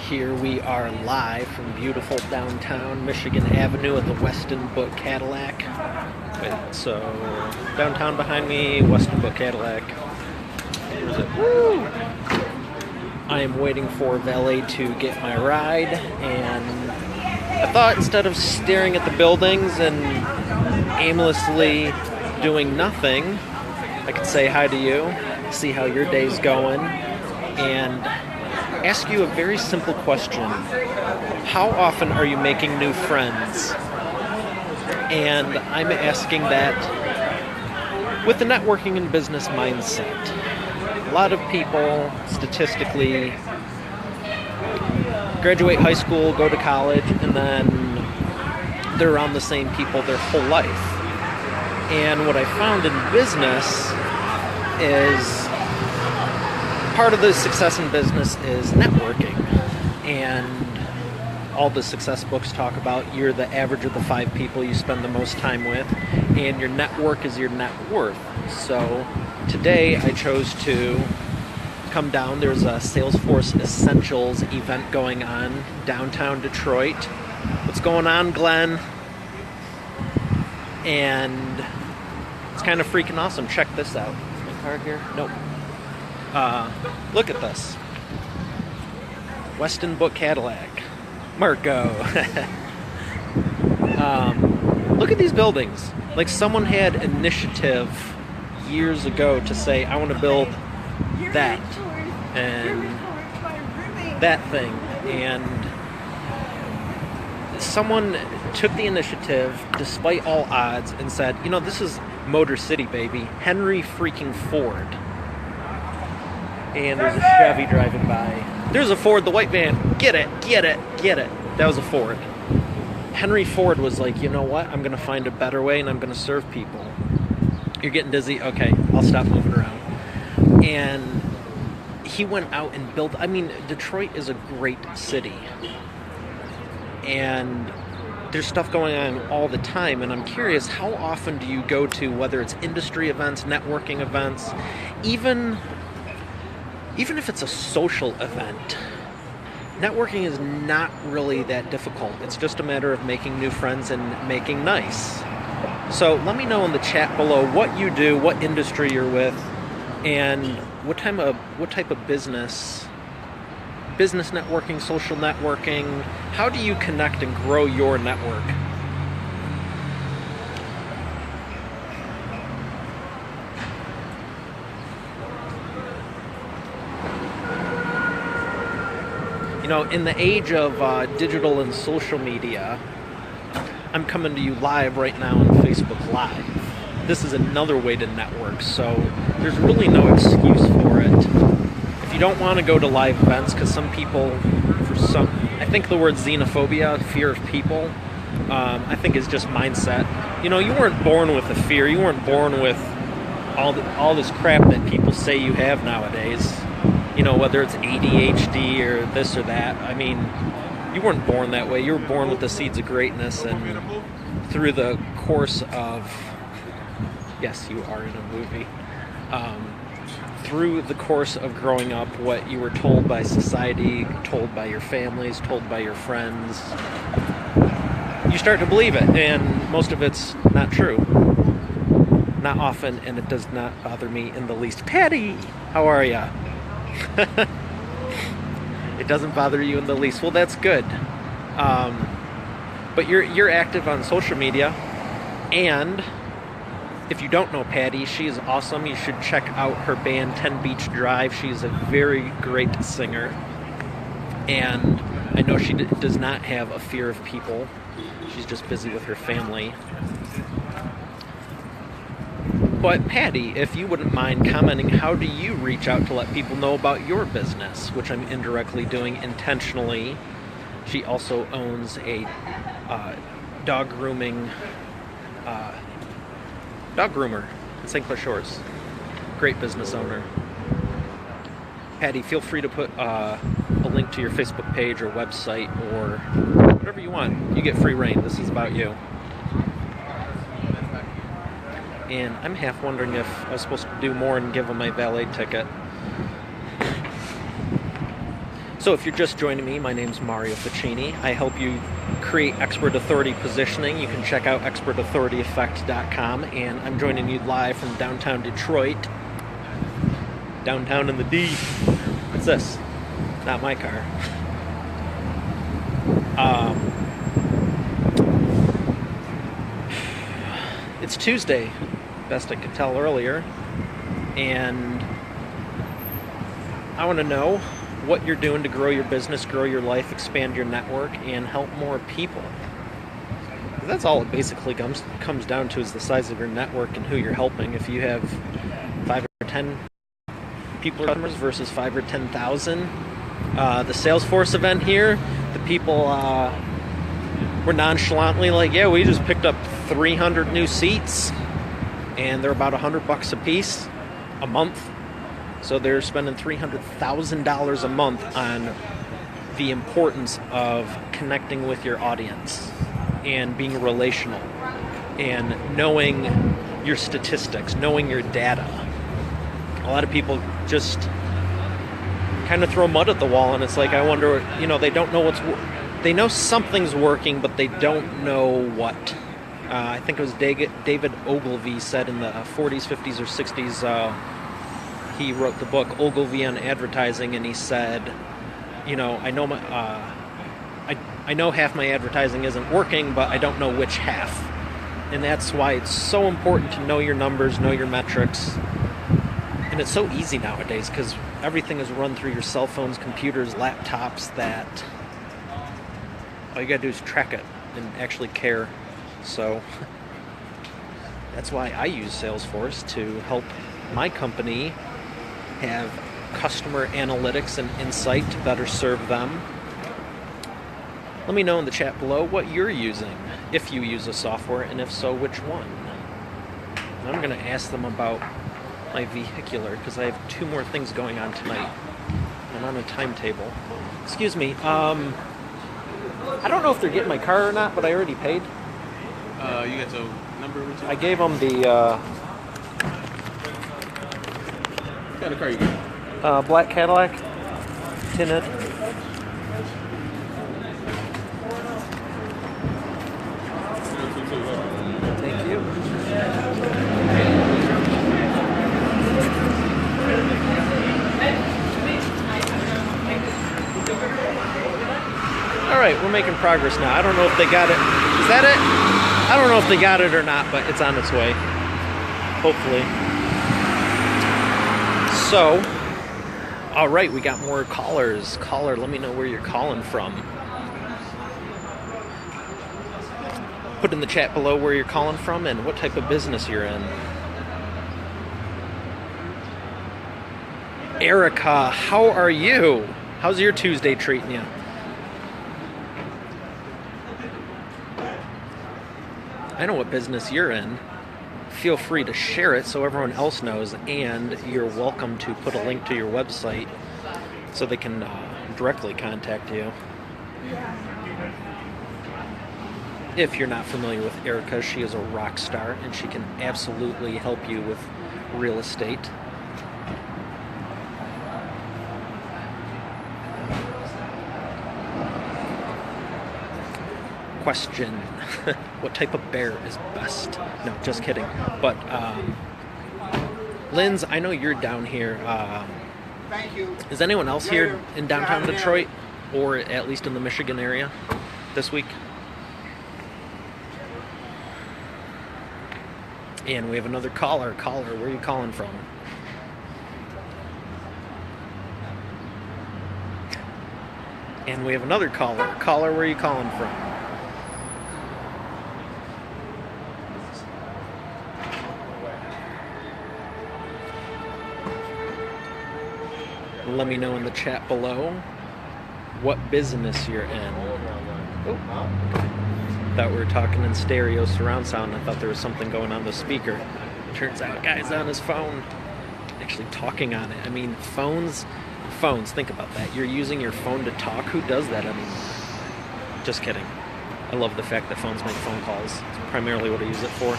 Here we are live from beautiful downtown Michigan Avenue at the Weston Book Cadillac. So, downtown behind me, Weston Book Cadillac. Where's it? Woo! I am waiting for valet to get my ride, and I thought instead of staring at the buildings and aimlessly doing nothing, I could say hi to you, see how your day's going, and ask you a very simple question. How often are you making new friends? And I'm asking that with the networking and business mindset. A lot of people, statistically, graduate high school, go to college, and then they're around the same people their whole life. And what I found in business is part of the success in business is networking. And all the success books talk about you're the average of the 5 people you spend the most time with, and your network is your net worth. So today I chose to come down. There's a Salesforce Essentials event going on downtown Detroit. What's going on, Glenn? And it's kind of freaking awesome. Check this out. Is my car here? Nope. Look at this. Weston Book Cadillac. Marco. Look at these buildings. Like someone had initiative years ago to say, I want to build that and that thing. And someone took the initiative despite all odds and said, you know, this is Motor City, baby. Henry freaking Ford. And there's a Chevy driving by. There's a Ford, the white van. Get it, get it, get it. That was a Ford. Henry Ford was like, you know what? I'm going to find a better way and I'm going to serve people. You're getting dizzy? Okay, I'll stop moving around. And he went out and built... I mean, Detroit is a great city. And there's stuff going on all the time. And I'm curious, how often do you go to, whether it's industry events, networking events, even if it's a social event? Networking is not really that difficult. It's just a matter of making new friends and making nice. So let me know in the chat below what you do, what industry you're with, and what type of business networking, social networking. How do you connect and grow your network? You know, in the age of digital and social media, I'm coming to you live right now on Facebook Live. This is another way to network, so there's really no excuse for it. If you don't want to go to live events, because some people, I think the word xenophobia, fear of people, I think is just mindset. You know, you weren't born with a fear. You weren't born with all this crap that people say you have nowadays. You know, whether it's ADHD or this or that. I mean, you weren't born that way. You were born with the seeds of greatness, and through the course of... Yes, you are in a movie. Through the course of growing up, what you were told by society, told by your families, told by your friends, you start to believe it, and most of it's not true. Not often, and it does not bother me in the least. Patty, how are ya? It doesn't bother you in the least. Well, that's good. But you're active on social media, and if you don't know Patty, she is awesome. You should check out her band 10 Beach Drive. She's a very great singer, and I know she does not have a fear of people. She's just busy with her family. But Patty, if you wouldn't mind commenting, how do you reach out to let people know about your business, which I'm indirectly doing intentionally. She also owns a dog groomer in St. Clair Shores. Great business owner. Patty, feel free to put a link to your Facebook page or website or whatever you want. You get free reign. This is about you. And I'm half wondering if I was supposed to do more and give him my valet ticket. So if you're just joining me, my name's Mario Ficini. I help you create expert authority positioning. You can check out expertauthorityeffect.com, and I'm joining you live from downtown Detroit. Downtown in the D. What's this? Not my car. It's Tuesday, best I could tell earlier, and I want to know what you're doing to grow your business, grow your life, expand your network, and help more people. That's all it basically comes down to, is the size of your network and who you're helping. If you have 5 or 10 people or customers versus 5 or 10,000. The Salesforce event here, the people were nonchalantly like, yeah, we just picked up 300 new seats, and they're about $100 a piece a month. So they're spending $300,000 a month on the importance of connecting with your audience and being relational and knowing your statistics, knowing your data. A lot of people just kind of throw mud at the wall, and it's like, I wonder, they don't know they know something's working, but they don't know what. I think it was David Ogilvy said in the 40s, 50s, or 60s, he wrote the book Ogilvy on Advertising, and he said, I know half my advertising isn't working, but I don't know which half. And that's why it's so important to know your numbers, know your metrics. And it's so easy nowadays because everything is run through your cell phones, computers, laptops, that all you gotta do is track it and actually care. So that's why I use Salesforce to help my company have customer analytics and insight to better serve them. Let me know in the chat below what you're using, if you use a software, and if so, which one. And I'm going to ask them about my vehicular, because I have 2 more things going on tonight. I'm on a timetable. Excuse me, I don't know if they're getting my car or not, but I already paid. You got the number? I gave them the What kind of car you got? black Cadillac, tinted. Thank you. All right, we're making progress now. I don't know if they got it. Is that it? I don't know if they got it or not, but it's on its way. Hopefully. So, all right, we got more callers. Caller, let me know where you're calling from. Put in the chat below where you're calling from and what type of business you're in. Erica, how are you? How's your Tuesday treating you? I know what business you're in. Feel free to share it so everyone else knows, and you're welcome to put a link to your website so they can directly contact you. If you're not familiar with Erica, she is a rock star, and she can absolutely help you with real estate. Question. What type of bear is best? No, just kidding. But Linz, I know you're down here. Thank you. Is anyone else here in downtown Detroit, or at least in the Michigan area this week? And we have another caller. Caller, where are you calling from? And we have another caller. Caller, where are you calling from? Let me know in the chat below what business you're in. Oh. Thought we were talking in stereo surround sound. I thought there was something going on the speaker. Turns out guy's on his phone, actually talking on it. I mean, phones, think about that. You're using your phone to talk. Who does that anymore? Just kidding. I love the fact that phones make phone calls. It's primarily what I use it for.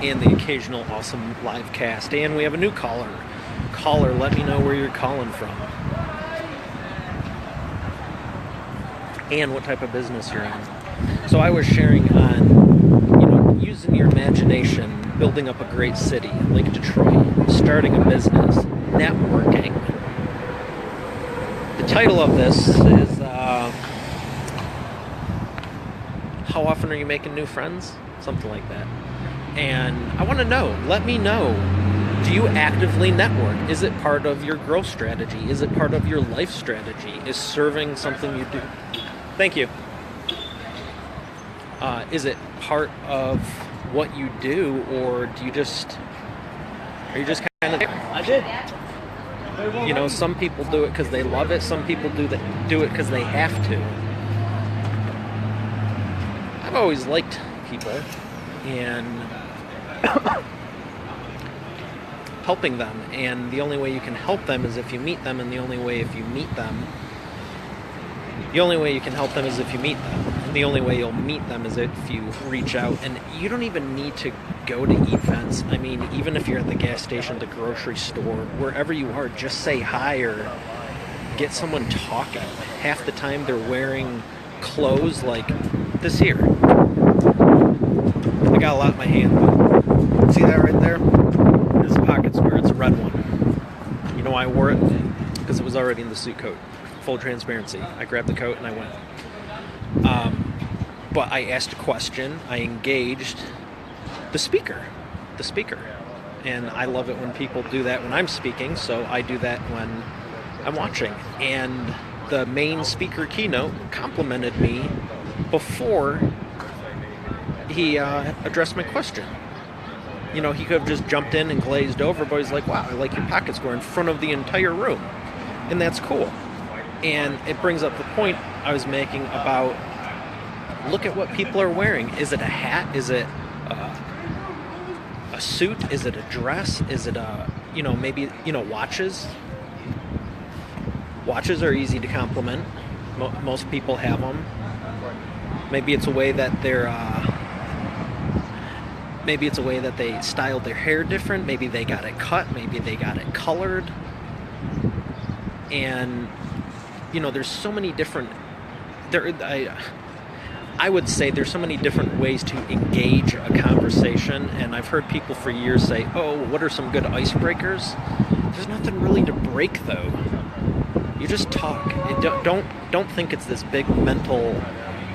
And the occasional awesome live cast. And we have a new caller. Caller, let me know where you're calling from. and what type of business you're in. So I was sharing on, using your imagination, building up a great city like Detroit, starting a business, networking. The title of this is How Often Are You Making New Friends? Something like that. And I want to know, let me know, do you actively network? Is it part of your growth strategy? Is it part of your life strategy? Is serving something you do? Thank you. Is it part of what you do, or are you just kind of there? I did. Some people do it because they love it. Some people do it because they have to. I've always liked people and helping them, and the only way you can help them is if you meet them, and the only way you can help them is if you meet them, and the only way you'll meet them is if you reach out. And you don't even need to go to events. I mean, even if you're at the gas station, the grocery store, wherever you are, just say hi or get someone talking. Half the time they're wearing clothes like this here. I got a lot in my hand, but see that right there? There's a pocket square. It's a red one. You know why I wore it? Because it was already in the suit coat. Full transparency. I grabbed the coat and I went. But I asked a question. I engaged the speaker. And I love it when people do that when I'm speaking, so I do that when I'm watching. And the main speaker keynote complimented me before he addressed my question. He could have just jumped in and glazed over, but he's like, wow, I like your pocket square in front of the entire room. And that's cool. And it brings up the point I was making about, look at what people are wearing. Is it a hat? Is it a suit? Is it a dress? Is it maybe watches? Watches are easy to compliment. Most people have them. Maybe it's a way that they styled their hair different. Maybe they got it cut. Maybe they got it colored. And there's so many different. I would say there's so many different ways to engage a conversation, and I've heard people for years say, "Oh, what are some good icebreakers?" There's nothing really to break, though. You just talk. Don't think it's this big mental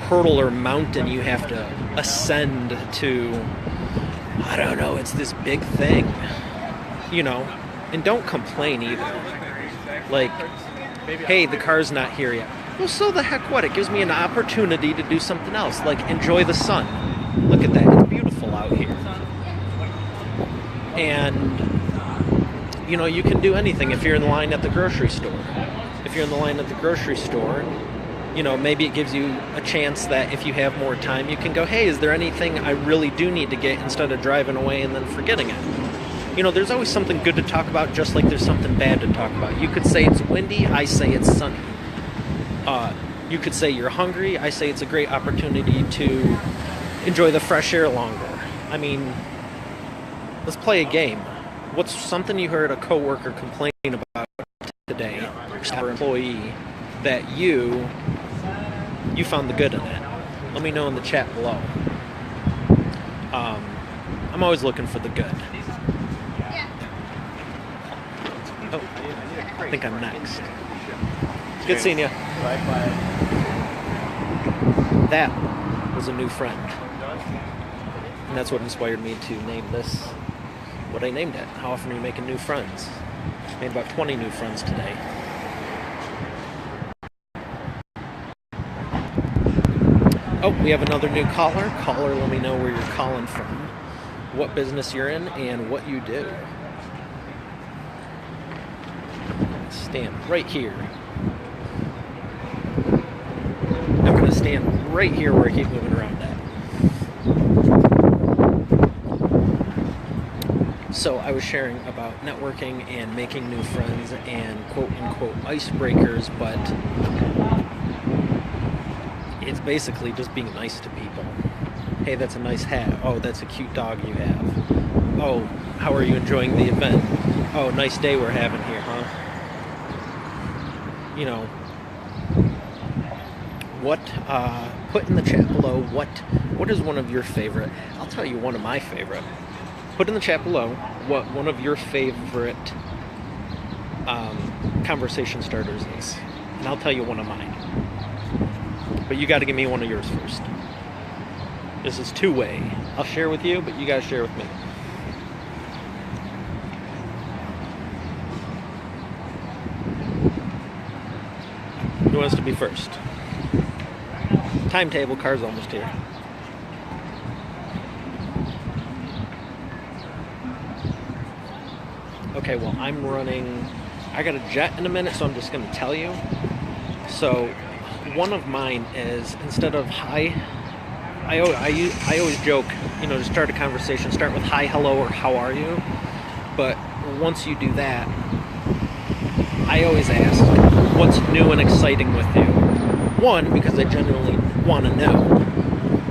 hurdle or mountain you have to ascend to. I don't know. It's this big thing, and don't complain either. Like, hey, the car's not here yet. Well, so the heck what? It gives me an opportunity to do something else, like enjoy the sun. Look at that. It's beautiful out here. And, you can do anything if you're in line at the grocery store. If you're in the line at the grocery store, maybe it gives you a chance that if you have more time, you can go, hey, is there anything I really do need to get instead of driving away and then forgetting it? There's always something good to talk about, just like there's something bad to talk about. You could say it's windy, I say it's sunny. You could say you're hungry, I say it's a great opportunity to enjoy the fresh air longer. I mean, let's play a game. What's something you heard a coworker complain about today, or employee, that you found the good in it? Let me know in the chat below. I'm always looking for the good. Oh, I think I'm next. Good seeing you. That was a new friend. And that's what inspired me to name this what I named it. How often are you making new friends? Made about 20 new friends today. Oh, we have another new caller. Caller, let me know where you're calling from, what business you're in, and what you do. Stand right here. I'm going to stand right here where I keep moving around at. So I was sharing about networking and making new friends and quote-unquote icebreakers, but it's basically just being nice to people. Hey, that's a nice hat. Oh, that's a cute dog you have. Oh, how are you enjoying the event? Oh, nice day we're having here, huh? Put in the chat below what is one of your favorite. I'll tell you one of my favorite. Put in the chat below what one of your favorite conversation starters is, and I'll tell you one of mine. But you got to give me one of yours first. This is two-way. I'll share with you, but you got to share with me. Who wants to be first? Timetable car's almost here. Okay, well, I'm running. I got a jet in a minute, so I'm just going to tell you. So, one of mine is, instead of hi, I always joke, to start a conversation, start with hi, hello, or how are you? But once you do that, I always ask, what's new and exciting with you? One, because I genuinely want to know.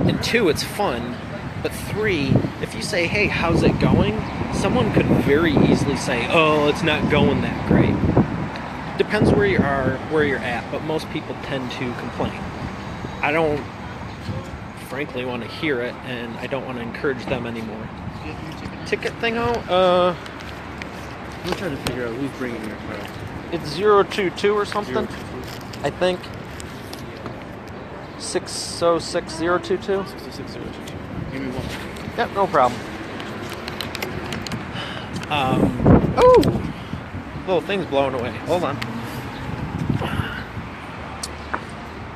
And two, it's fun. But three, if you say, hey, how's it going? Someone could very easily say, oh, it's not going that great. Depends where you are, where you're at, but most people tend to complain. I don't, frankly, want to hear it, and I don't want to encourage them anymore. Ticket thing out? I'm trying to figure out who's bringing your car. It's 022 or something, 022. I think. 606022. 66022. Give me one. Yep, no problem. Oh! Little thing's blowing away. Hold on.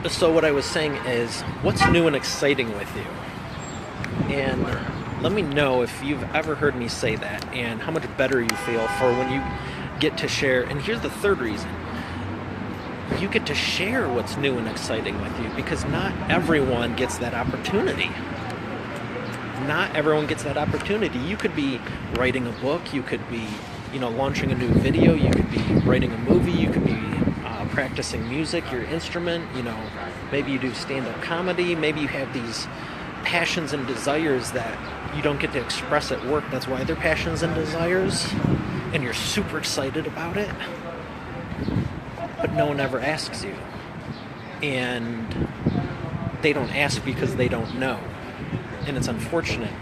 So what I was saying is, what's new and exciting with you? And let me know if you've ever heard me say that, and how much better you feel for when you get to share. And here's the third reason. You get to share what's new and exciting with you, because not everyone gets that opportunity. Not everyone gets that opportunity. You could be writing a book, you could be, launching a new video, you could be writing a movie, you could be practicing music, your instrument, maybe you do stand-up comedy, maybe you have these passions and desires that you don't get to express at work. That's why they're passions and desires, and you're super excited about it, but no one ever asks you. And they don't ask because they don't know. And it's unfortunate.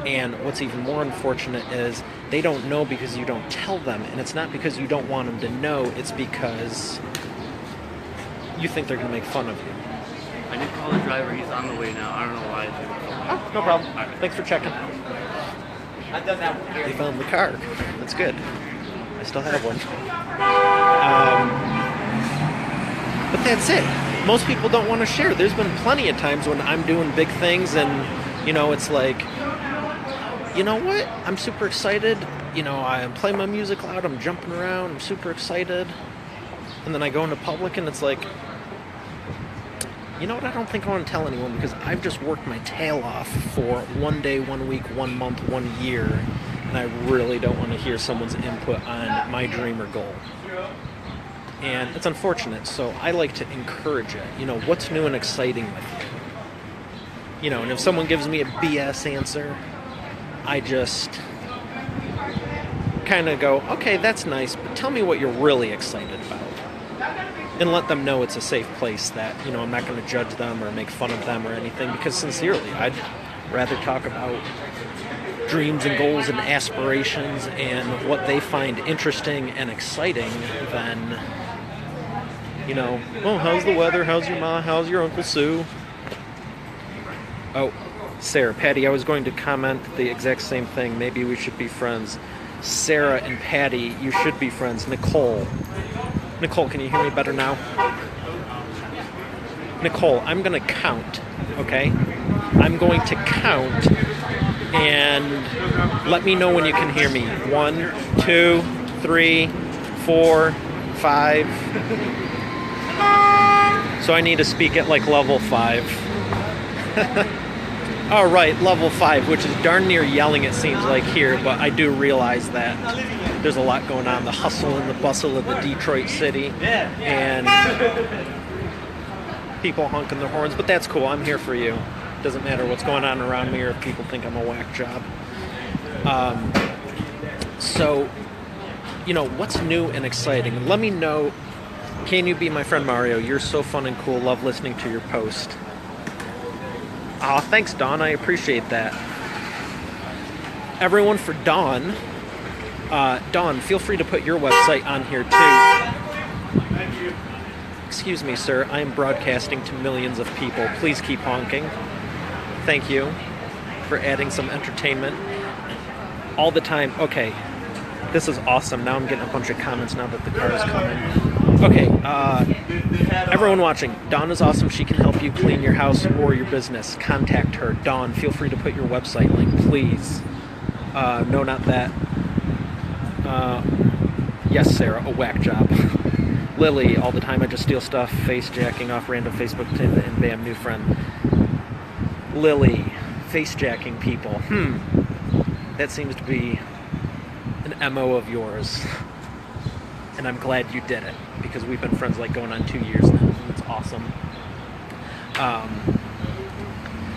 And what's even more unfortunate is they don't know because you don't tell them. And it's not because you don't want them to know, it's because you think they're going to make fun of you. I did call the driver. He's on the way now. I don't know why. Oh, no problem. Thanks for checking. They found the car. That's good. I still have one. But that's it. Most people don't want to share. There's been plenty of times when I'm doing big things and, it's like, you know what? I'm super excited. I play my music loud. I'm jumping around. I'm super excited. And then I go into public and it's like, you know what? I don't think I want to tell anyone because I've just worked my tail off for 1 day, 1 week, 1 month, 1 year. And I really don't want to hear someone's input on my dream or goal. And it's unfortunate, so I like to encourage it. What's new and exciting with you? And if someone gives me a BS answer, I just kind of go, okay, that's nice, but tell me what you're really excited about. And let them know it's a safe place, that, I'm not going to judge them or make fun of them or anything, because sincerely, I'd rather talk about dreams and goals and aspirations and what they find interesting and exciting than, well, how's the weather? How's your ma? How's your Uncle Sue? Oh, Sarah, Patty, I was going to comment the exact same thing. Maybe we should be friends. Sarah and Patty, you should be friends. Nicole, can you hear me better now? Nicole, I'm going to count, okay? I'm going to count, and let me know when you can hear me. 1, 2, 3, 4, 5. So I need to speak at like level 5. All right, level 5, which is darn near yelling, it seems like here, but I do realize that there's a lot going on, the hustle and the bustle of the Detroit city, and people honking their horns, but that's cool. I'm here for you. Doesn't matter what's going on around me or if people think I'm a whack job. So, what's new and exciting? Let me know Can you be my friend Mario? You're so fun and cool. Love listening to your post. Aw, thanks, Dawn. I appreciate that. Everyone for Dawn. Dawn, feel free to put your website on here too. Thank you. Excuse me, sir. I am broadcasting to millions of people. Please keep honking. Thank you for adding some entertainment all the time. Okay, this is awesome. Now I'm getting a bunch of comments now that the car is coming. Okay, everyone watching, Dawn is awesome. She can help you clean your house or your business. Contact her. Dawn, feel free to put your website link, please. No, not that. Yes, Sarah, a whack job. Lily, all the time I just steal stuff, face jacking off random Facebook and bam, new friend. Lily, face jacking people. That seems to be an MO of yours. And I'm glad you did it, because we've been friends like going on 2 years now. And it's awesome.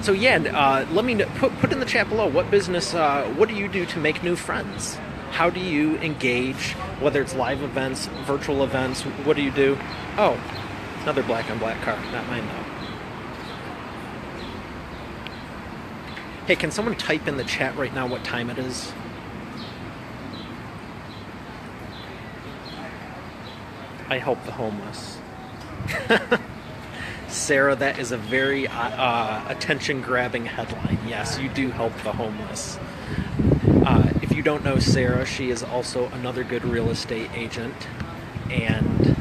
So yeah, let me know, put in the chat below, what business, what do you do to make new friends? How do you engage, whether it's live events, virtual events, what do you do? Oh, another black on black car, not mine though. Hey, can someone type in the chat right now what time it is? I help the homeless. Sarah, that is a very attention-grabbing headline. Yes, you do help the homeless. If you don't know Sarah, she is also another good real estate agent, and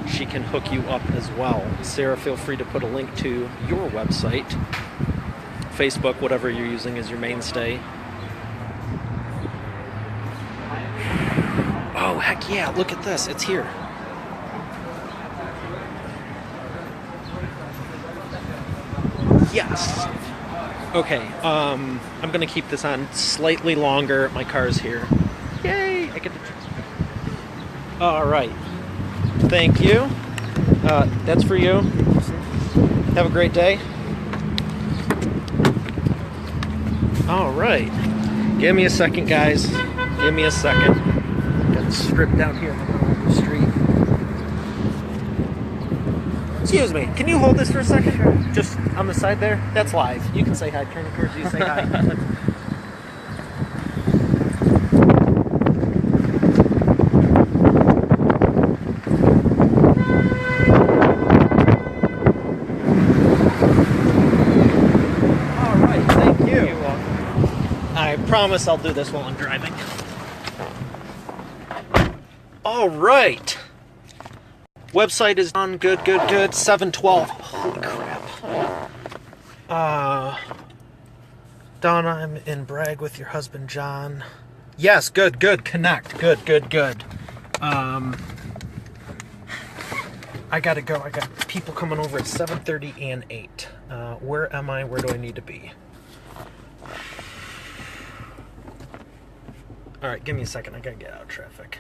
she can hook you up as well. Sarah, feel free to put a link to your website, Facebook, whatever you're using as your mainstay. Oh, heck yeah, look at this. It's here. Yes. Okay, I'm gonna keep this on slightly longer. My car's here. Yay! I get to... Alright. Thank you. That's for you. Have a great day. Alright. Give me a second, guys. Give me a second. Got to strip down here in the middle of the street. Excuse me, can you hold this for a second? Sure. Just on the side there? That's live. You can say hi. Turn it towards you, say hi. Alright, thank you. You're welcome. I promise I'll do this while I'm driving. Alright. Website is on. Good. 712. Holy crap. Donna, I'm in Bragg with your husband, John. Yes, good. Connect. Good. I gotta go. I got people coming over at 7:30 and 8. Where am I? Where do I need to be? Alright, give me a second. I gotta get out of traffic.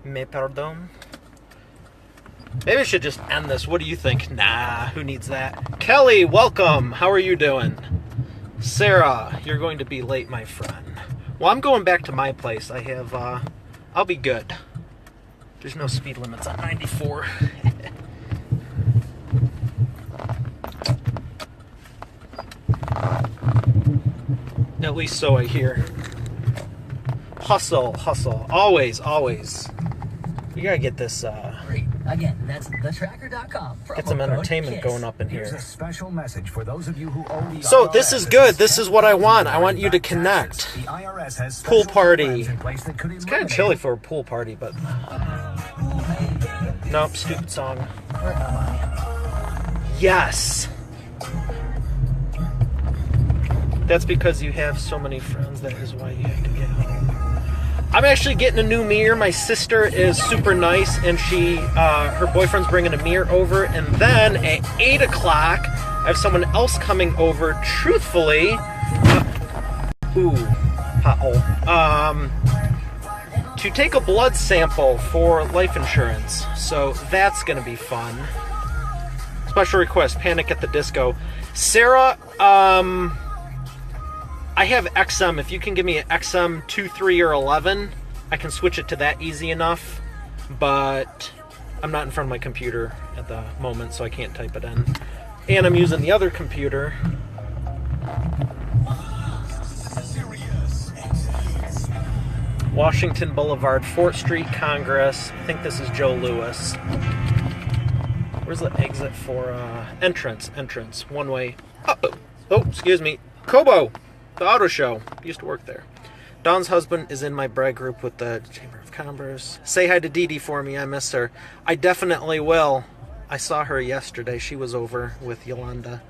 Me pardon? Maybe I should just end this. What do you think? Nah, who needs that? Kelly, welcome. How are you doing? Sarah, you're going to be late, my friend. Well, I'm going back to my place. I have, I'll be good. There's no speed limits on 94. At least so I hear. Hustle. Always. You gotta get this, Again, that's thetracker.com. get some entertainment going up in Here's here. a special message for those of you who owe the So IRS. this is good. This is what I want. I want you to connect. The IRS has Pool special party. programs in place that could It's kind of eliminate- chilly for a pool party, but... Nope, stupid song. Where am I? Yes! That's because you have so many friends. That is why you have to get home. I'm actually getting a new mirror. My sister is super nice, and her boyfriend's bringing a mirror over. And then at 8 o'clock, I have someone else coming over. Truthfully, to take a blood sample for life insurance. So that's gonna be fun. Special request: Panic at the Disco. Sarah, I have XM. If you can give me an XM 2, 3, or 11, I can switch it to that easy enough. But I'm not in front of my computer at the moment, so I can't type it in. And I'm using the other computer. Washington Boulevard, 4th Street, Congress. I think this is Joe Louis. Where's the exit for entrance? Entrance. One way. Oh, excuse me. Kobo, the auto show. Used to work there. Dawn's husband is in my brag group with the Chamber of Commerce. Say hi to Dee Dee for me. I miss her. I definitely will. I saw her yesterday. She was over with Yolanda.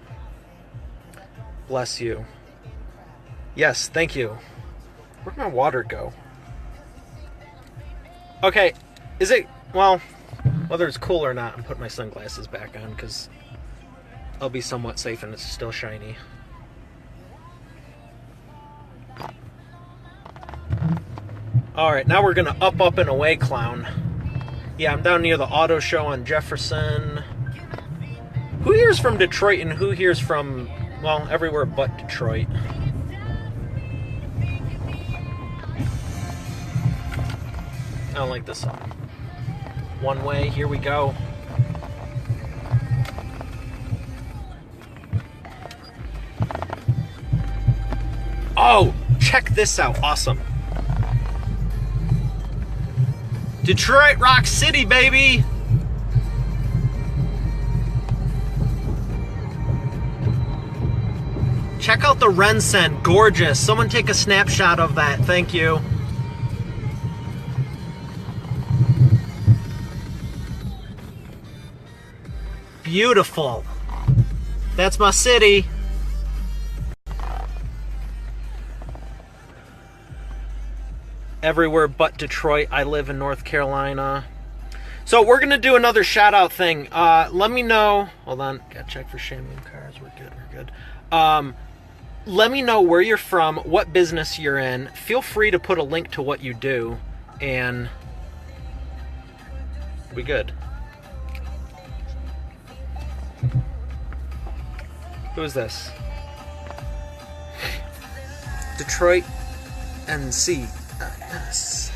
Bless you. Yes, thank you. Where'd my water go? Okay, is it, well, whether it's cool or not, I'm putting my sunglasses back on because I'll be somewhat safe and it's still shiny. Alright, now we're going to up and away, clown. Yeah, I'm down near the auto show on Jefferson. Who here's from Detroit and who here's from, well, everywhere but Detroit? I don't like this song. One way, here we go. Oh, check this out. Awesome. Detroit Rock City, baby. Check out the Rensen. Gorgeous. Someone take a snapshot of that. Thank you. Beautiful. That's my city. Everywhere but Detroit. I live in North Carolina. So we're gonna do another shout out thing. Let me know. Hold on, gotta check for Shaman cars. We're good. Let me know where you're from, what business you're in. Feel free to put a link to what you do, and we good. Who is this? Detroit NC. Yes.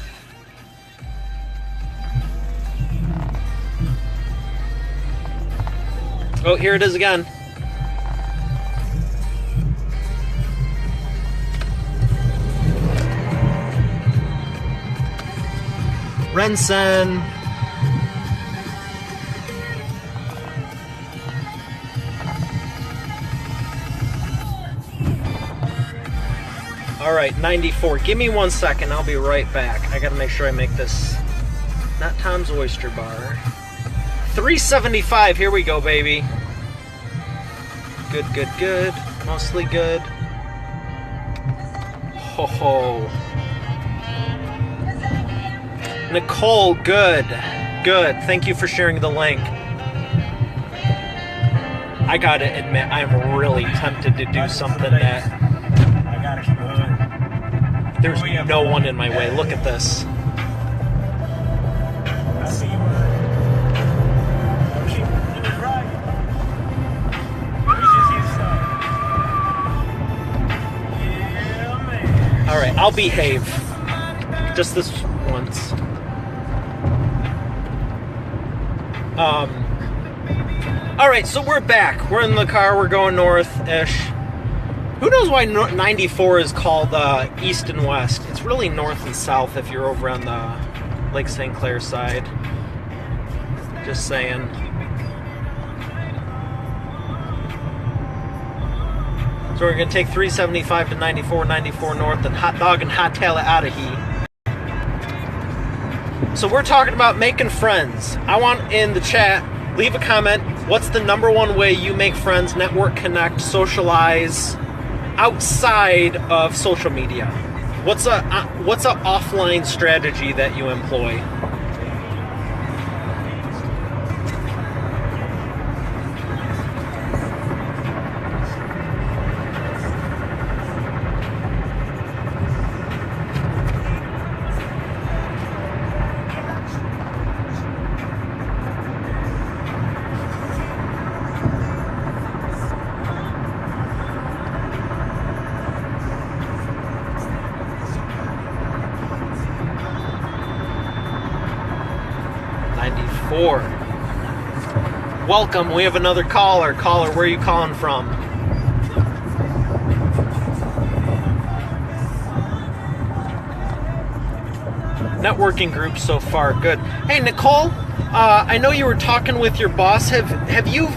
Oh, here it is again. Rensen. All right, 94. Give me 1 second. I'll be right back. I gotta make sure I make this not Tom's Oyster Bar. 375. Here we go, baby. Good. Mostly good. Ho ho. Nicole, good. Thank you for sharing the link. I gotta admit, I'm really tempted to do something that there's no one in my way. Look at this. All right, I'll behave. Just this once. All right, so we're back. We're in the car. We're going north-ish. Who knows why 94 is called east and west? It's really north and south if you're over on the Lake St. Clair side. Just saying. So we're going to take 375 to 94, 94 north, and hot dog and hot tail it out of here. So we're talking about making friends. I want in the chat, leave a comment. What's the #1 way you make friends, network, connect, socialize outside of social media? What's a offline strategy that you employ? 4. Welcome, we have another caller. Caller, where are you calling from? Networking group so far, good. Hey, Nicole, I know you were talking with your boss. Have you...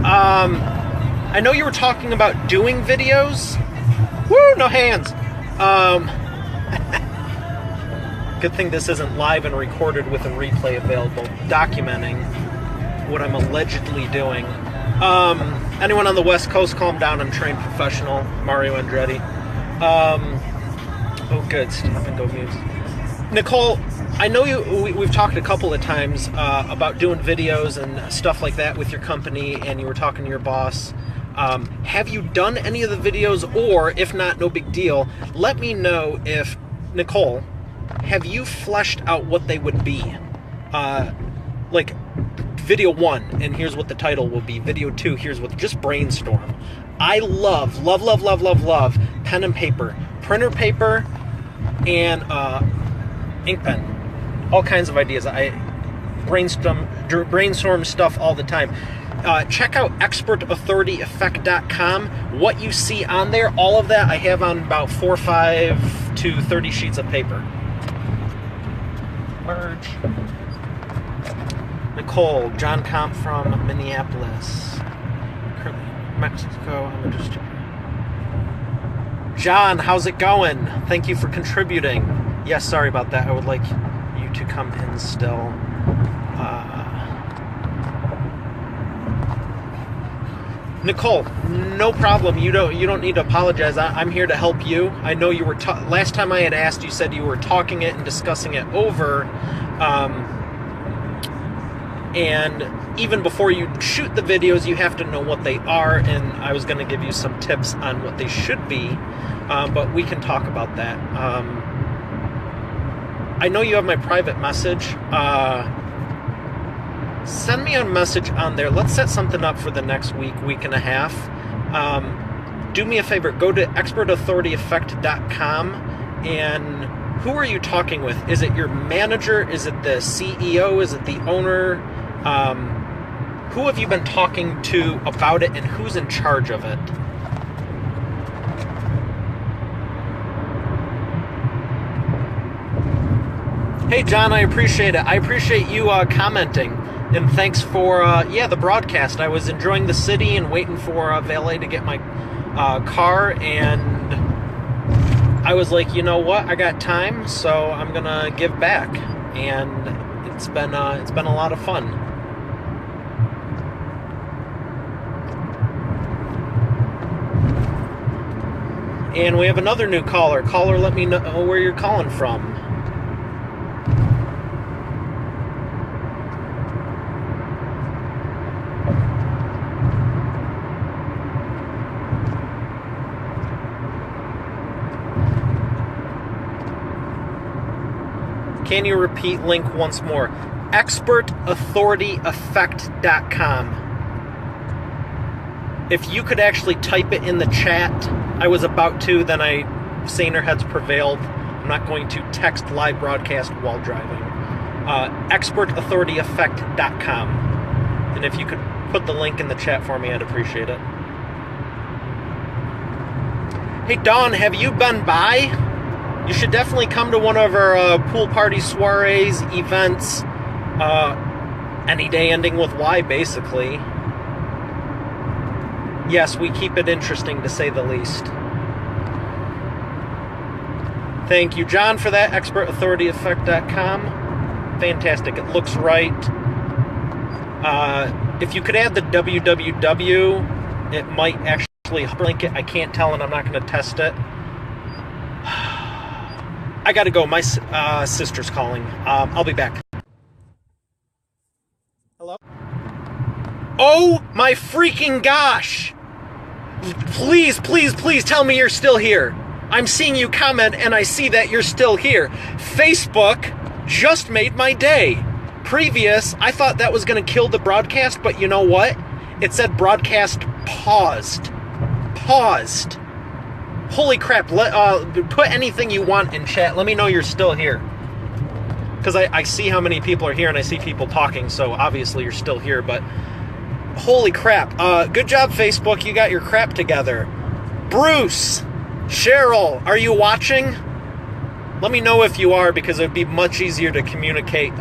I know you were talking about doing videos. Woo, no hands. Good thing this isn't live and recorded with a replay available, documenting what I'm allegedly doing. Anyone on the West Coast, calm down. I'm trained professional. Mario Andretti. Oh, good. Stop and go mute. Nicole, I know we've talked a couple of times about doing videos and stuff like that with your company, and you were talking to your boss. Have you done any of the videos, or if not, no big deal. Let me know if, Nicole, have you fleshed out what they would be? Like, video 1, and here's what the title will be. Video 2, here's what, just brainstorm. I love pen and paper. Printer paper and ink pen. All kinds of ideas. I brainstorm stuff all the time. Check out expertauthorityeffect.com. What you see on there, all of that I have on about 5 to 30 sheets of paper. Merge. Nicole, John Comp from Minneapolis. Mexico, I'm just... John, how's it going? Thank you for contributing. Yes, sorry about that. I would like you to come in still. Nicole, no problem. You don't need to apologize. I'm here to help you. I know you were last time I had asked, you said you were talking it and discussing it over. And even before you shoot the videos, you have to know what they are, and I was going to give you some tips on what they should be, but we can talk about that. I know you have my private message. Send me a message on there. Let's set something up for the next week and a half. Do me a favor. Go to expertauthorityeffect.com, and who are you talking with? Is it your manager? Is it the CEO? Is it the owner? Who have you been talking to about it, and who's in charge of it? Hey, John, I appreciate it. I appreciate you commenting, and thanks for, the broadcast. I was enjoying the city and waiting for a valet to get my car, and I was like, you know what? I got time, so I'm gonna give back, and it's been a lot of fun. And we have another new caller. Caller, let me know where you're calling from. Can you repeat link once more? expertauthorityeffect.com. If you could actually type it in the chat, I was about to, then saner heads prevailed. I'm not going to text live broadcast while driving. Expertauthorityeffect.com. And if you could put the link in the chat for me, I'd appreciate it. Hey, Dawn, have you been by? You should definitely come to one of our pool party soirees, events, any day ending with Y, basically. Yes, we keep it interesting, to say the least. Thank you, John, for that. expertauthorityeffect.com. Fantastic. It looks right. If you could add the www, it might actually link it. I can't tell, and I'm not going to test it. I gotta go. My sister's calling. I'll be back. Hello? Oh my freaking gosh! Please, please, please tell me you're still here. I'm seeing you comment, and I see that you're still here. Facebook just made my day. Previous, I thought that was going to kill the broadcast, but you know what? It said broadcast paused. Paused. Holy crap. Put anything you want in chat. Let me know you're still here. because I see how many people are here and I see people talking, so obviously you're still here, but holy crap. Good job, Facebook. You got your crap together. Bruce, Cheryl, are you watching? Let me know if you are, because it would be much easier to communicate.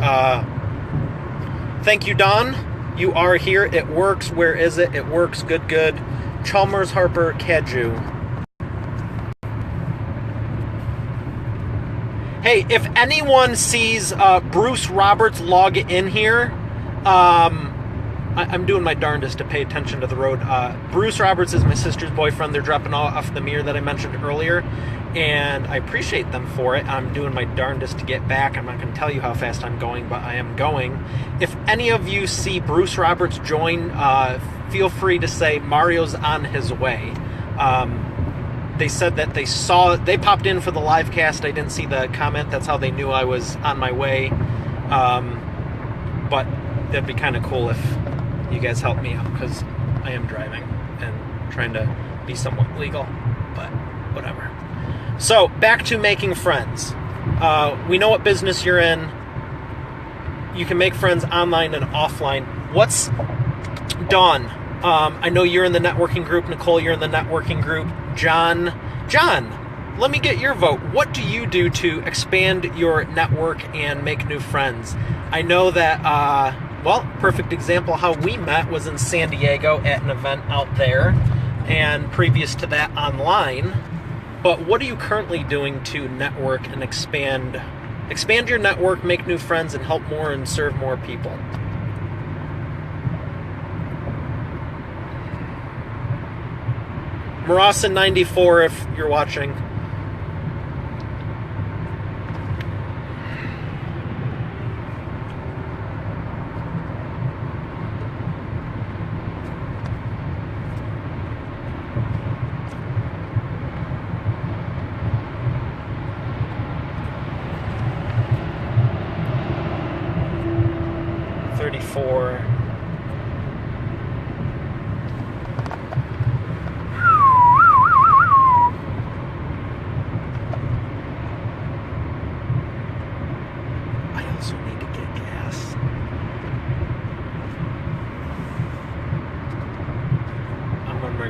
Thank you, Don. You are here. It works. Where is it? It works. Good, good. Chalmers, Harper, Kaju. Hey, if anyone sees Bruce Roberts log in here, I'm doing my darndest to pay attention to the road. Bruce Roberts is my sister's boyfriend. They're dropping off the mirror that I mentioned earlier, and I appreciate them for it. I'm doing my darndest to get back. I'm not going to tell you how fast I'm going, but I am going. If any of you see Bruce Roberts join, feel free to say Mario's on his way. They said that they popped in for the live cast. I didn't see the comment. That's how they knew I was on my way. But that'd be kind of cool if you guys help me out, because I am driving and trying to be somewhat legal, but whatever. So, back to making friends. We know what business you're in. You can make friends online and offline. What's Dawn? I know you're in the networking group. Nicole, you're in the networking group. John, let me get your vote. What do you do to expand your network and make new friends? I know that, perfect example how we met was in San Diego at an event out there, and previous to that online. But what are you currently doing to network and expand your network, make new friends, and help more and serve more people? Marasa 94, if you're watching.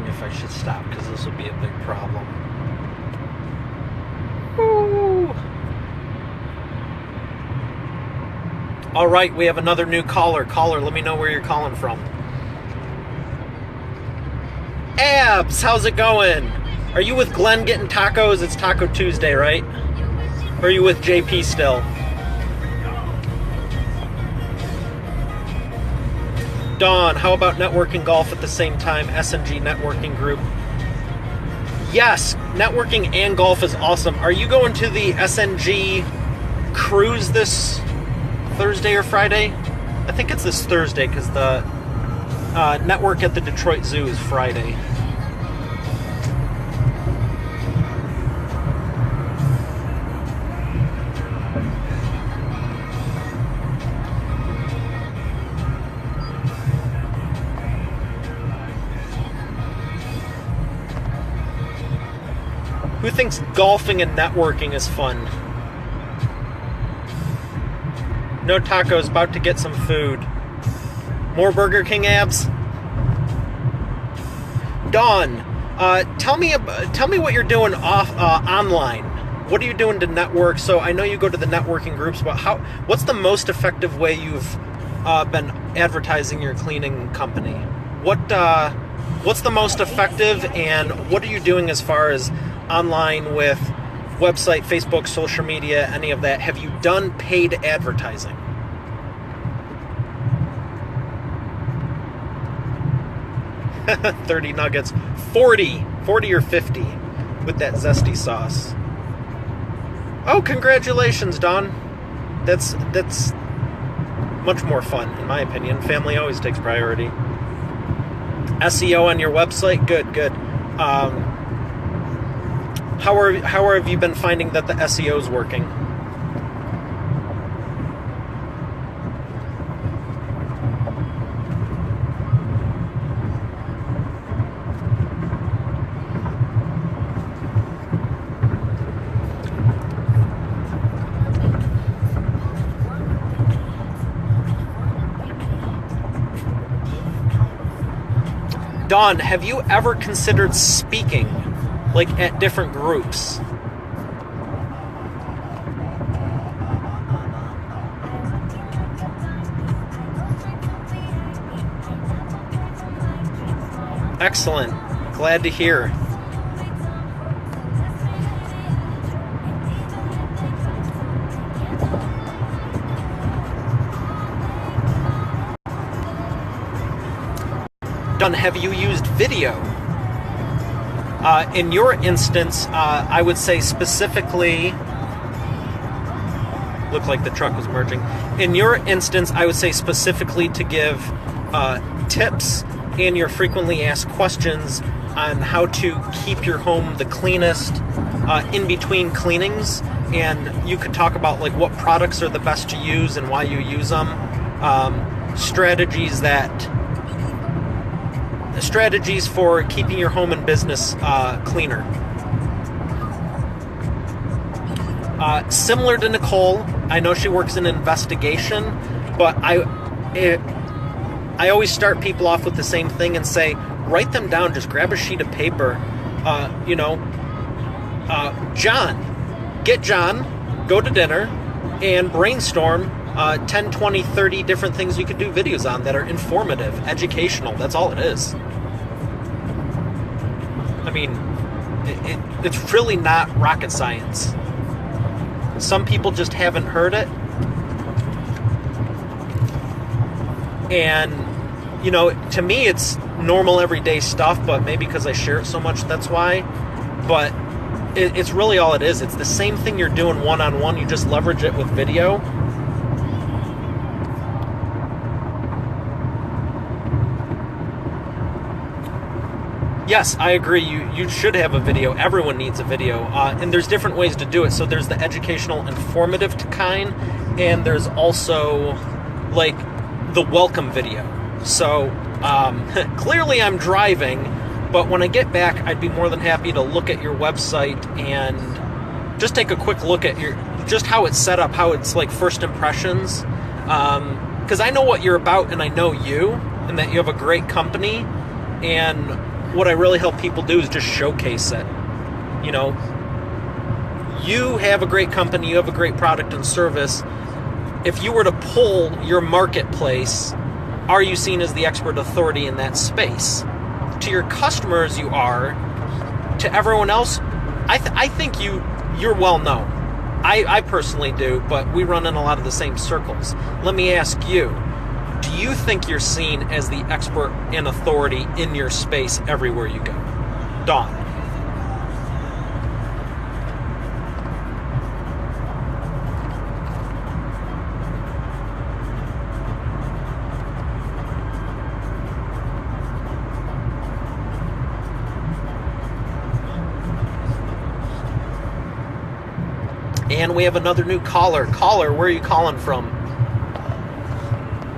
If I should stop, because this will be a big problem. Woo. All right, we have another new caller. Caller, let me know where you're calling from. Abs, how's it going? Are you with Glenn getting tacos? It's Taco Tuesday, right? Or are you with JP still? Dawn, how about networking golf at the same time? SNG networking group. Yes, networking and golf is awesome. Are you going to the SNG cruise this Thursday or Friday? I think it's this Thursday, because the network at the Detroit Zoo is Friday. Who thinks golfing and networking is fun? No tacos, about to get some food. More Burger King abs? Dawn, tell me what you're doing online. What are you doing to network? So I know you go to the networking groups, but what's the most effective way you've been advertising your cleaning company? What's the most effective, and what are you doing as far as online with website, Facebook, social media, any of that? Have you done paid advertising? $30 nuggets, 40 or 50 with that zesty sauce. Oh, congratulations, Don. That's much more fun, in my opinion. Family always takes priority. SEO on your website, good. How have you been finding that the SEO is working? Dawn, have you ever considered speaking, like at different groups? Excellent. Glad to hear. Dawn, have you used video? In your instance, I would say specifically... Looked like the truck was merging. In your instance, I would say specifically to give tips and your frequently asked questions on how to keep your home the cleanest in between cleanings. And you could talk about like what products are the best to use and why you use them. Strategies for keeping your home and business cleaner. Similar to Nicole, I know she works in investigation, but I always start people off with the same thing and say, write them down, just grab a sheet of paper. John, get John, go to dinner, and brainstorm 10, 20, 30 different things you could do videos on that are informative, educational. That's all it is. I mean, it's really not rocket science. Some people just haven't heard it. And, you know, to me it's normal everyday stuff, but maybe because I share it so much, that's why. But it's really all it is. It's the same thing you're doing one-on-one. You just leverage it with video. Yes, I agree. You should have a video. Everyone needs a video. And there's different ways to do it. So there's the educational, informative kind, and there's also, like, the welcome video. So, clearly I'm driving, but when I get back, I'd be more than happy to look at your website and just take a quick look at just how it's set up, how it's, like, first impressions. Because I know what you're about, and I know you, and that you have a great company, and what I really help people do is just showcase it. You know, you have a great company, you have a great product and service. If you were to poll your marketplace, are you seen as the expert authority in that space? To your customers, you are. To everyone else, I think you're well known. I personally do, but we run in a lot of the same circles. Let me ask you, do you think you're seen as the expert and authority in your space everywhere you go? Dawn. And we have another new caller. Caller, where are you calling from?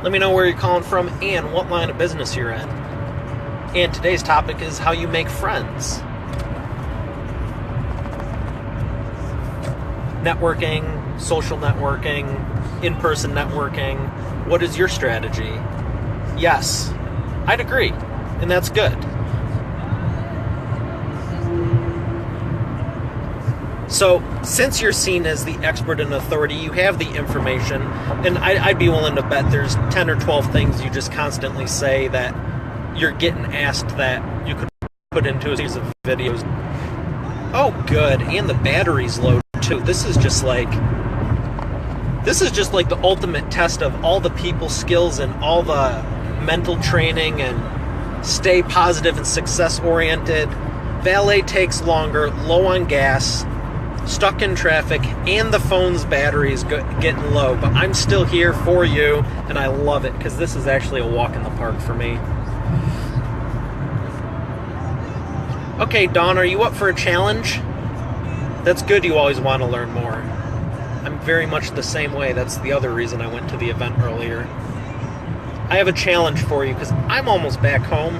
Let me know where you're calling from and what line of business you're in. And today's topic is how you make friends. Networking, social networking, in-person networking. What is your strategy? Yes, I'd agree, and that's good. So, since you're seen as the expert and authority, you have the information, and I'd be willing to bet there's 10 or 12 things you just constantly say that you're getting asked that you could put into a series of videos. Oh, good, and the battery's low, too. This is just like the ultimate test of all the people skills and all the mental training and stay positive and success-oriented. Valet takes longer, low on gas, stuck in traffic, and the phone's battery is getting low, but I'm still here for you, and I love it because this is actually a walk in the park for me. Okay, Dawn, are you up for a challenge? That's good. You always want to learn more. I'm very much the same way. That's the other reason I went to the event earlier. I have a challenge for you because I'm almost back home,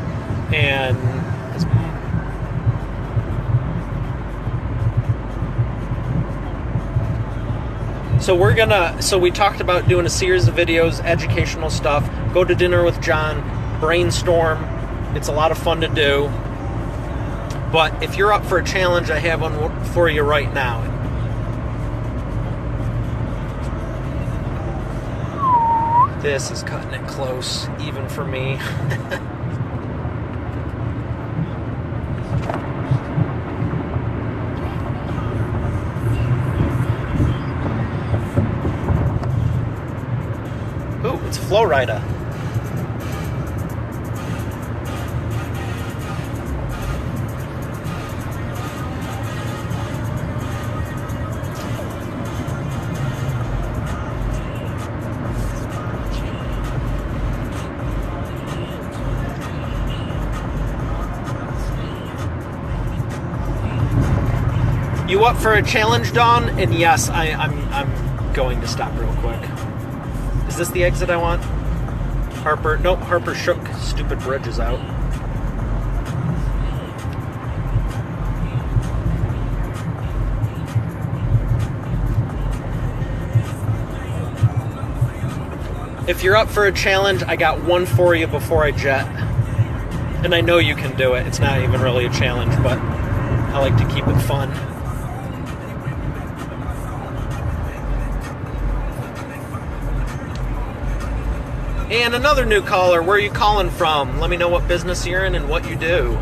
and So we talked about doing a series of videos, educational stuff, go to dinner with John, brainstorm, It's a lot of fun to do. But if you're up for a challenge, I have one for you right now. This is cutting it close, even for me. Ooh, it's Flowrider. You up for a challenge, Dawn? And yes, I'm going to stop real quick. Is this the exit I want? Harper? Nope, Harper shook. Stupid bridge is out. If you're up for a challenge, I got one for you before I jet. And I know you can do it. It's not even really a challenge, but I like to keep it fun. And another new caller, where are you calling from? Let me know what business you're in and what you do.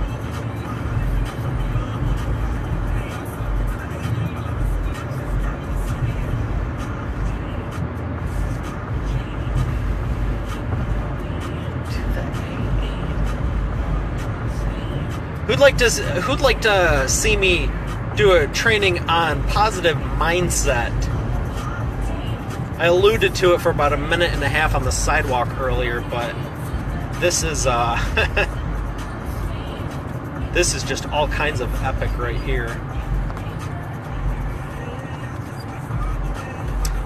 Who'd like to see me do a training on positive mindset? I alluded to it for about a minute and a half on the sidewalk earlier, but this is this is just all kinds of epic right here.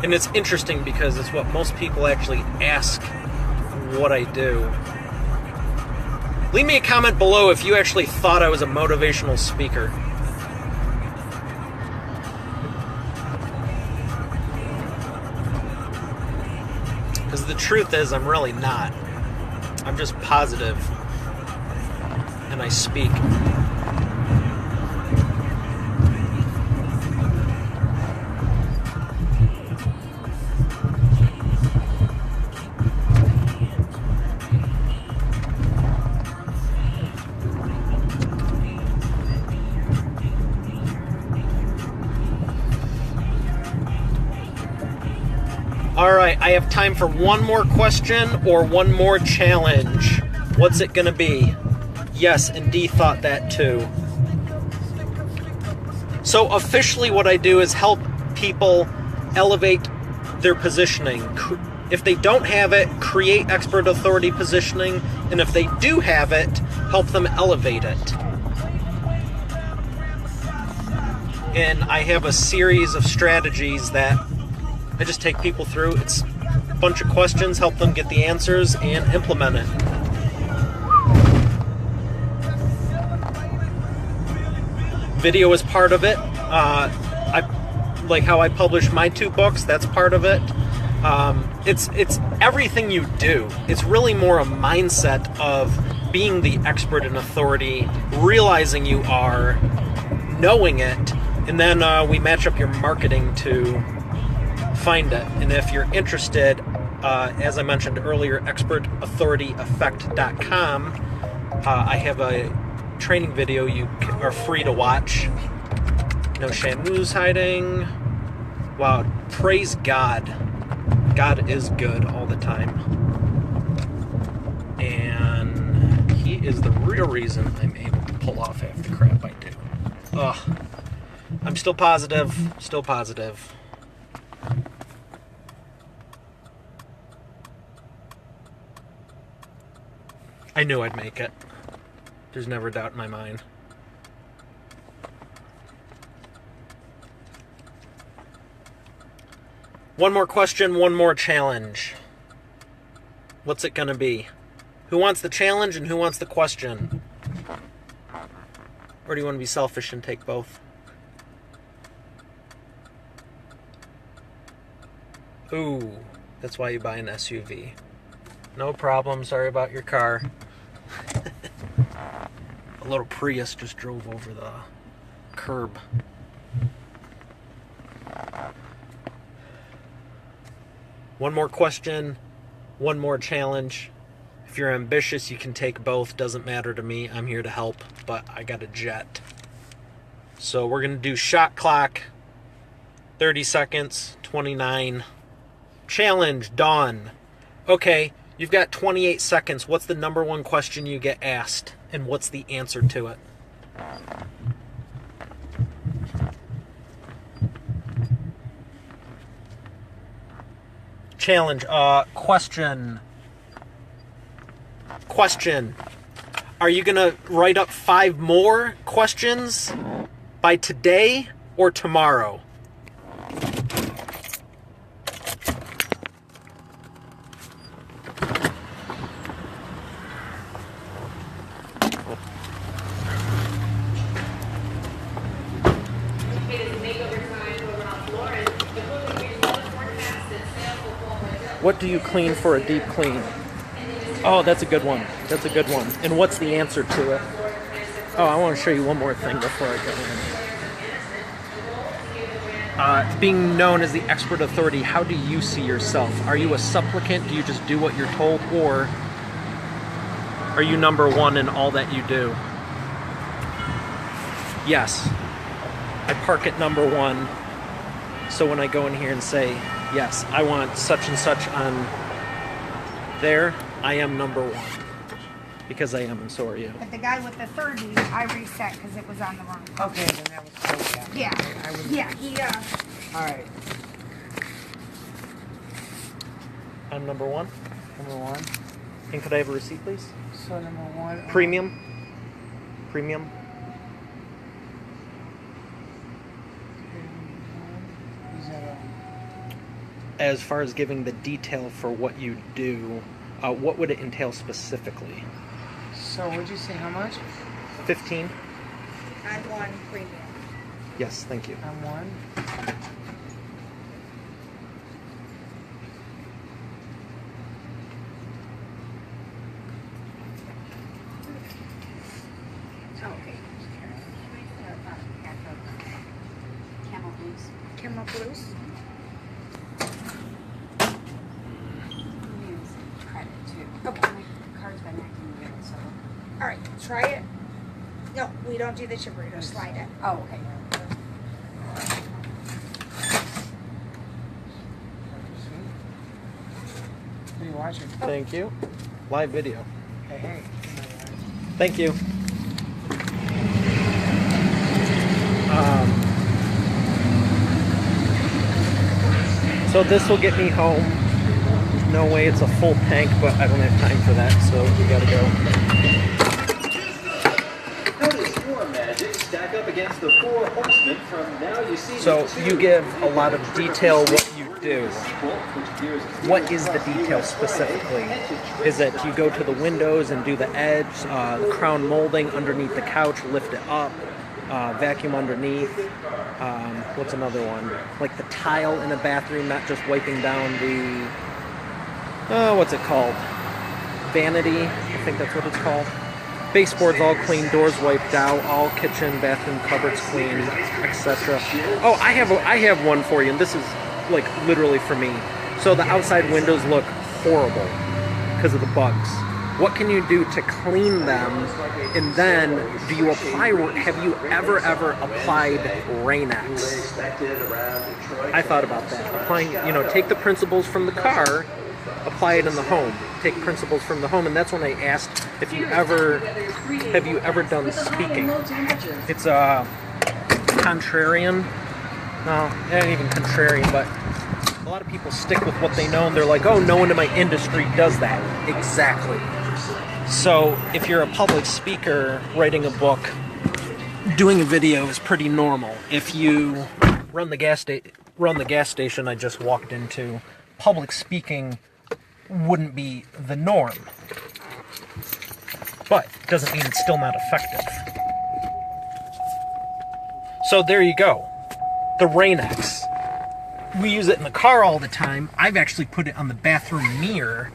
And it's interesting because it's what most people actually ask what I do. Leave me a comment below if you actually thought I was a motivational speaker. Because the truth is, I'm really not. I'm just positive, and I speak. Alright, I have time for one more question or one more challenge. What's it gonna be? Yes, and D thought that too. So officially what I do is help people elevate their positioning. If they don't have it, create expert authority positioning, and if they do have it, help them elevate it. And I have a series of strategies that I just take people through. It's a bunch of questions, help them get the answers, and implement it. Video is part of it. Like how I publish my 2 books, that's part of it. It's everything you do. It's really more a mindset of being the expert in authority, realizing you are, knowing it, and then we match up your marketing to find it. And if you're interested, as I mentioned earlier, expertauthorityeffect.com, I have a training video you are free to watch. No Shamu's hiding. Wow, praise God. God is good all the time. And he is the real reason I'm able to pull off half the crap I do. Ugh. I'm still positive. Still positive. I knew I'd make it. There's never a doubt in my mind. One more question, one more challenge. What's it gonna be? Who wants the challenge and who wants the question? Or do you want to be selfish and take both? Ooh, that's why you buy an SUV. No problem, sorry about your car. A little Prius just drove over the curb. One more question, one more challenge. If you're ambitious, you can take both. Doesn't matter to me. I'm here to help, but I got a jet. So we're going to do shot clock. 30 seconds, 29. Challenge done. Okay, you've got 28 seconds. What's the number one question you get asked? And what's the answer to it? Challenge. Question. Are you going to write up 5 more questions by today or tomorrow? What do you clean for a deep clean? Oh, that's a good one. That's a good one. And what's the answer to it? Oh, I want to show you one more thing before I go in. Being known as the expert authority, how do you see yourself? Are you a supplicant? Do you just do what you're told? Or are you number one in all that you do? Yes. I park at number one. So when I go in here and say, yes, I want such and such on there, I am number one. Because I am, and so are you. But the guy with the 30, I reset because it was on the wrong. Okay, then that was close. Yeah. I would, Yeah, he, All right. I'm number one. Number one. And could I have a receipt, please? So number one. Premium. Premium. Is that As far as giving the detail for what you do, what would it entail specifically? so would you say how much? 15? I'm one premium. Yes, thank you. I'm one. Okay. Camel blues. Camel Blues. Use credit too. Okay. My card's been acting weird, so. All right, try it. No, we don't do the chipper. You slide it. Oh, okay. What are you watching? Thank you. Live video. Hey, hey. Thank you. So this will get me home. No way it's a full tank, but I don't have time for that, so we gotta go. Notice your magic stack up against the 4 horsemen from Now You See. So you give a lot of detail what you do. What is the detail specifically? Is it you go to the windows and do the edge, the crown molding underneath the couch, lift it up, vacuum underneath? What's another one? Like the tile in a bathroom, not just wiping down the, what's it called? Vanity, I think that's what it's called. Baseboards all clean, doors wiped out, all kitchen, bathroom cupboards clean, etc. Oh, I have one for you, and this is like literally for me. So the outside windows look horrible because of the bugs. What can you do to clean them? And then, do you apply? Have you ever applied Rain-X? I thought about that. Applying, take the principles from the car, apply it in the home. Take principles from the home, and that's when I asked if you have you ever done speaking? It's a contrarian. No, not even contrarian, but a lot of people stick with what they know, and they're like, oh, no one in my industry does that. Exactly. So if you're a public speaker writing a book, doing a video is pretty normal. If you run the gas station I just walked into, public speaking wouldn't be the norm. But doesn't mean it's still not effective. So there you go. The Rain-X. We use it in the car all the time. I've actually put it on the bathroom mirror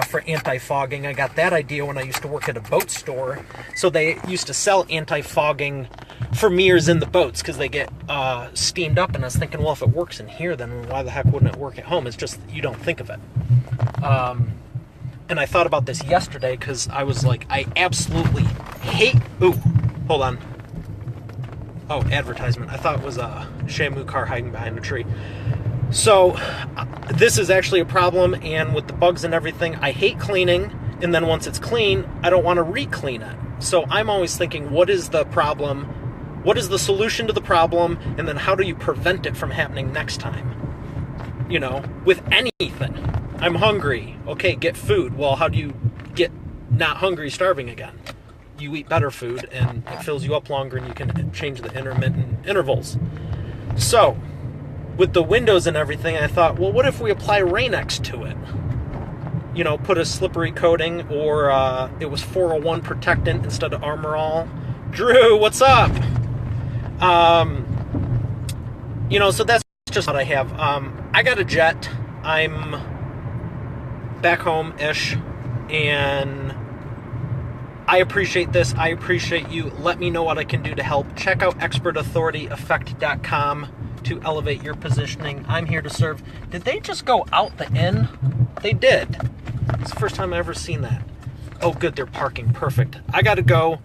for anti-fogging. I got that idea when I used to work at a boat store. So they used to sell anti-fogging for mirrors in the boats because they get steamed up. And I was thinking, well, if it works in here, then why the heck wouldn't it work at home? It's just you don't think of it. And I thought about this yesterday because I was like, I absolutely hate... Ooh, hold on. Oh, advertisement. I thought it was a Shamu car hiding behind a tree. So, this is actually a problem, and with the bugs and everything, I hate cleaning, and then once it's clean, I don't want to re-clean it. So I'm always thinking, what is the problem? What is the solution to the problem? And then how do you prevent it from happening next time? You know, with anything. I'm hungry. Okay, get food. Well, how do you get not hungry, starving again? You eat better food, and it fills you up longer, and you can change the intermittent intervals. So, with the windows and everything, I thought, well, what if we apply Rain-X to it? You know, put a slippery coating, or it was 401 protectant instead of Armor All. Drew, what's up? You know, so that's just what I have. I got a jet. I'm back home-ish, and I appreciate this. I appreciate you. Let me know what I can do to help. Check out expertauthorityeffect.com to elevate your positioning. I'm here to serve. Did they just go out the inn? They did. It's the first time I've ever seen that. Oh, good. They're parking. Perfect. I got to go.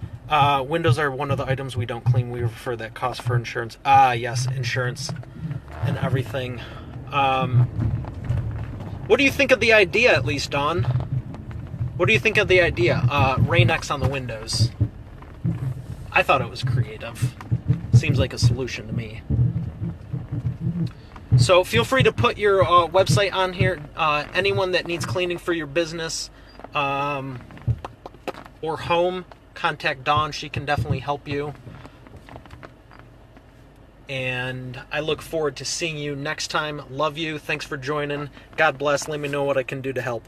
Windows are one of the items we don't clean. We refer that cost for insurance. Yes, insurance and everything. What do you think of the idea, at least, Dawn? What do you think of the idea? Rain-X on the windows. I thought it was creative. Seems like a solution to me. So feel free to put your website on here. Anyone that needs cleaning for your business or home, contact Dawn. She can definitely help you. And I look forward to seeing you next time. Love you. Thanks for joining. God bless. Let me know what I can do to help.